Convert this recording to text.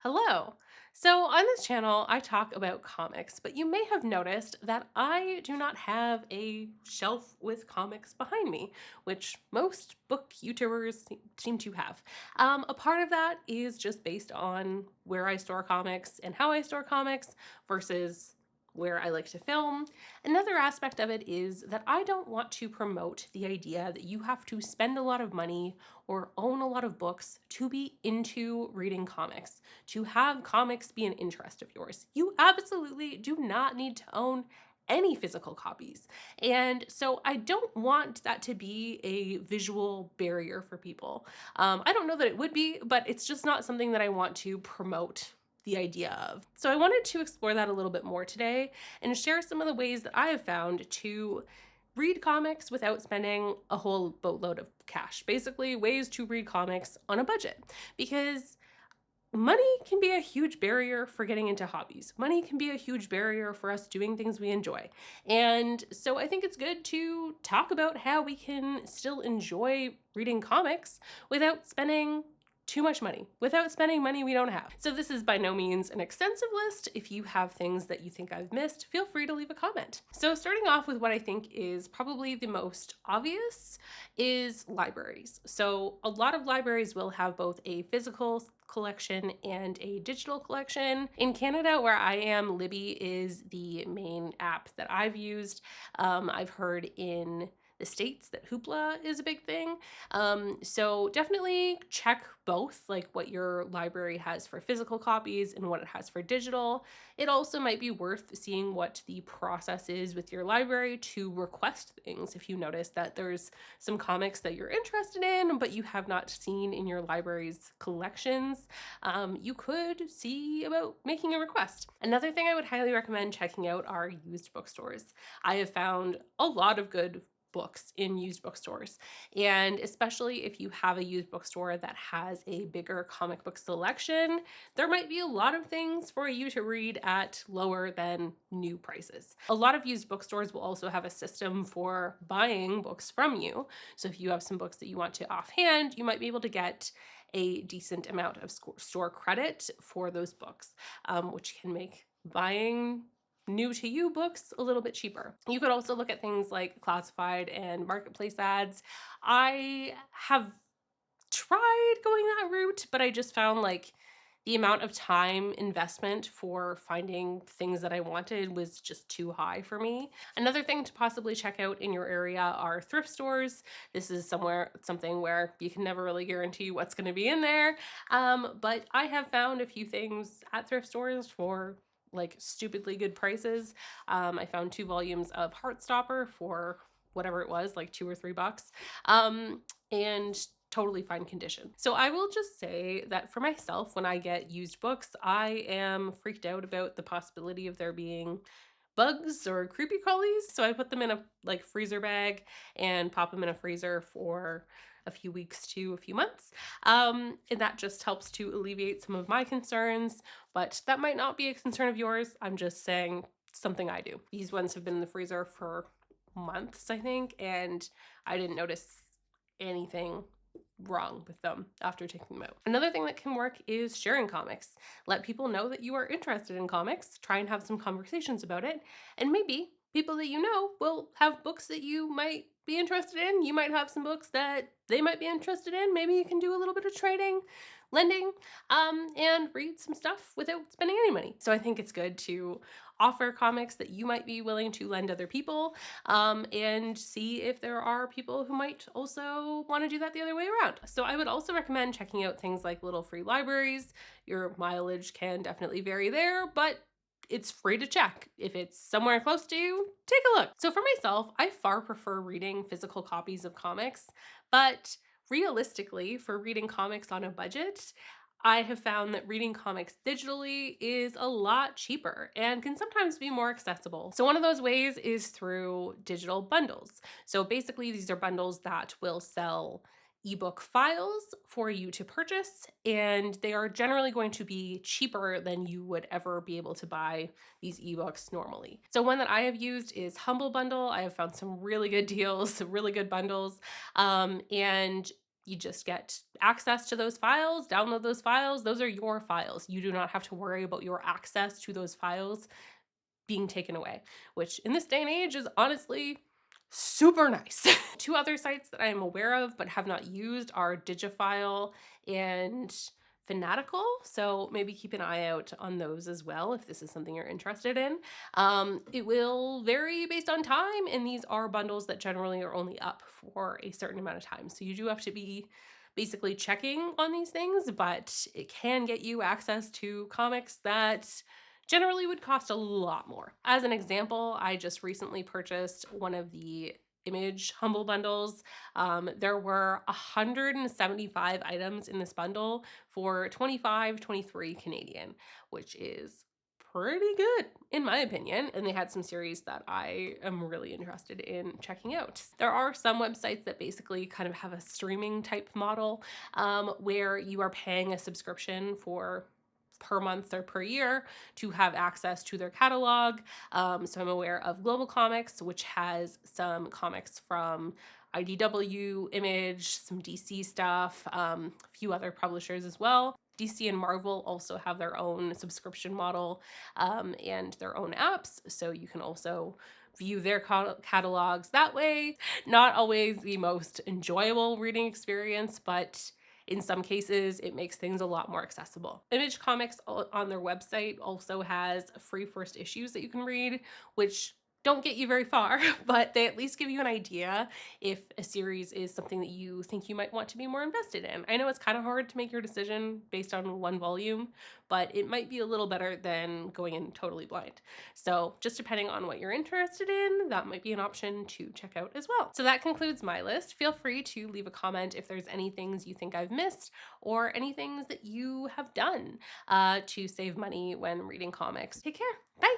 Hello. So, on this channel, I talk about comics, but you may have noticed that I do not have a shelf with comics behind me, which most book YouTubers seem to have. A part of that is just based on where I store comics and how I store comics versus where I like to film. Another aspect of it is that I don't want to promote the idea that you have to spend a lot of money or own a lot of books to be into reading comics, to have comics be an interest of yours. You absolutely do not need to own any physical copies. And so I don't want that to be a visual barrier for people. I don't know that it would be, but it's just not something that I want to promote the idea of. So I wanted to explore that a little bit more today and share some of the ways that I have found to read comics without spending a whole boatload of cash. Basically, ways to read comics on a budget. Because money can be a huge barrier for getting into hobbies. Money can be a huge barrier for us doing things we enjoy. And so I think it's good to talk about how we can still enjoy reading comics without spending too much money, without spending money we don't have. So this is by no means an extensive list. If you have things that you think I've missed, feel free to leave a comment. So starting off with what I think is probably the most obvious is libraries. So a lot of libraries will have both a physical collection and a digital collection. In Canada, where I am, Libby is the main app that I've used. I've heard in the States that Hoopla is a big thing. So definitely check both, like what your library has for physical copies and what it has for digital. It also might be worth seeing what the process is with your library to request things if you notice that there's some comics that you're interested in, but you have not seen in your library's collections. You could see about making a request. Another thing I would highly recommend checking out are used bookstores. I have found a lot of good books in used bookstores. And especially if you have a used bookstore that has a bigger comic book selection, there might be a lot of things for you to read at lower than new prices. A lot of used bookstores will also have a system for buying books from you. So if you have some books that you want to offhand, you might be able to get a decent amount of store credit for those books, which can make buying new to you books a little bit cheaper. You could also look at things like classified and marketplace ads. I have tried going that route, but I just found like the amount of time investment for finding things that I wanted was just too high for me. Another thing to possibly check out in your area are thrift stores. This is something where you can never really guarantee what's going to be in there. But I have found a few things at thrift stores for like stupidly good prices. I found 2 volumes of Heartstopper for whatever it was, like $2 or $3. And totally fine condition. So I will just say that for myself, when I get used books, I am freaked out about the possibility of there being bugs or creepy crawlies. So I put them in a like freezer bag and pop them in a freezer for a few weeks to a few months. And that just helps to alleviate some of my concerns, but that might not be a concern of yours. I'm just saying something I do. These ones have been in the freezer for months, I think, and I didn't notice anything wrong with them after taking them out. Another thing that can work is sharing comics. Let people know that you are interested in comics, try and have some conversations about it, and maybe people that you know will have books that you might be interested in. You might have some books that they might be interested in. Maybe you can do a little bit of trading, lending, and read some stuff without spending any money. So I think it's good to offer comics that you might be willing to lend other people, and see if there are people who might also want to do that the other way around. So I would also recommend checking out things like little free libraries. Your mileage can definitely vary there, but it's free to check. If it's somewhere close to you, take a look. So for myself, I far prefer reading physical copies of comics, but realistically, for reading comics on a budget, I have found that reading comics digitally is a lot cheaper and can sometimes be more accessible. So one of those ways is through digital bundles. So basically these are bundles that will sell ebook files for you to purchase, and they are generally going to be cheaper than you would ever be able to buy these ebooks normally. So one that I have used is Humble Bundle. I have found some really good deals, some really good bundles, and You just get access to those files, download those files. Those are your files. You do not have to worry about your access to those files being taken away, which in this day and age is honestly super nice. Two other sites that I am aware of but have not used are Digifile and Fanatical. So maybe keep an eye out on those as well if this is something you're interested in. It will vary based on time, and these are bundles that generally are only up for a certain amount of time. So you do have to be basically checking on these things, but it can get you access to comics that generally would cost a lot more. As an example, I just recently purchased one of the Image Humble Bundles. There were 175 items in this bundle for 25-23 Canadian, which is pretty good in my opinion, and they had some series that I am really interested in checking out. There are some websites that basically kind of have a streaming type model, where you are paying a subscription for per month or per year to have access to their catalog. So I'm aware of Global Comics, which has some comics from IDW, Image, some DC stuff, a few other publishers as well. DC and Marvel also have their own subscription model, and their own apps, so you can also view their catalogs that way. Not always the most enjoyable reading experience, but in some cases, it makes things a lot more accessible. Image Comics on their website also has free first issues that you can read, which don't get you very far, but they at least give you an idea if a series is something that you think you might want to be more invested in. I know it's kind of hard to make your decision based on one volume, but it might be a little better than going in totally blind. So just depending on what you're interested in, that might be an option to check out as well. So that concludes my list. Feel free to leave a comment if there's any things you think I've missed or any things that you have done to save money when reading comics. Take care. Bye.